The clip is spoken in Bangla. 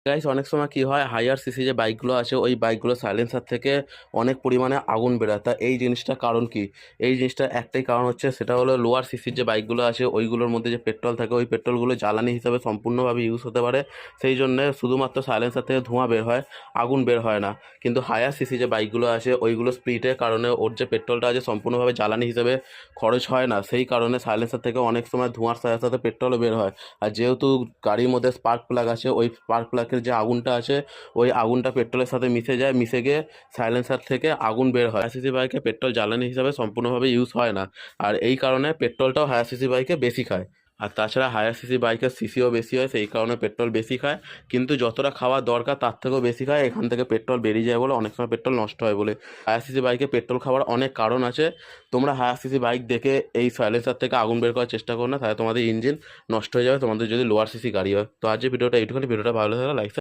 গাইস অনেক সময় কি হয়, হাইয়ার সিসি যে বাইকগুলো আছে ওই বাইকগুলো সাইলেন্সার থেকে অনেক পরিমাণে আগুন বেরোয়। তা এই জিনিসটা কারণ কি? এই জিনিসটা একটাই কারণ হচ্ছে, সেটা হলো লোয়ার সিসির যে বাইকগুলো আছে ওইগুলোর মধ্যে যে পেট্রোল থাকে ওই পেট্রোলগুলো জ্বালানি হিসাবে সম্পূর্ণভাবে ইউজ হতে পারে। সেই জন্য শুধুমাত্র সাইলেন্সার থেকে ধোঁয়া বের হয়, আগুন বের হয় না। কিন্তু হায়ার সিসি যে বাইকগুলো আছে ওইগুলো স্পিডের কারণে ওর যে পেট্রোলটা আছে সম্পূর্ণভাবে জ্বালানি হিসেবে খরচ হয় না, সেই কারণে সাইলেন্সার থেকে অনেক সময় ধোঁয়ার সাথে সাথে পেট্রোলও বের হয়। আর যেহেতু গাড়ির মধ্যে স্পার্ক প্লাগ আছে, ওই স্পার্ক প্লাগের যে আগুনটা আছে ওই আগুনটা পেট্রোলের সাথে মিশে যায়, মিশে গিয়ে সাইলেন্সার থেকে আগুন বের হয়। হায়ার সিসি বাইকে পেট্রোল জ্বালানি হিসাবে সম্পূর্ণভাবে ইউজ হয় না, আর এই কারণে পেট্রোলটাও হায়ার সিসি বাইকে বেশি খায়। আর তাছাড়া হায়ার সিসি বাইকের সিসিও বেশি হয়, সেই কারণে পেট্রোল বেশি খায়। কিন্তু যতটা খাওয়া দরকার তার থেকেও বেশি খায়, এখান থেকে পেট্রোল বেরিয়ে যায় বলে অনেক সময় পেট্রোল নষ্ট হয় বলে। হায়ার সিসি বাইকে পেট্রোল খাওয়ার অনেক কারণ আছে। তোমরা হায়ার সিসি বাইক দেখে এই সাইলেন্সার থেকে আগুন বের করার চেষ্টা করো না, তাহলে তোমাদের ইঞ্জিন নষ্ট হয়ে যাবে, তোমাদের যদি লোয়ার সিসি গাড়ি হয়। তো আজ যে ভিডিওটা এইটুখানি, ভিডিওটা ভালো লাগলে লাইক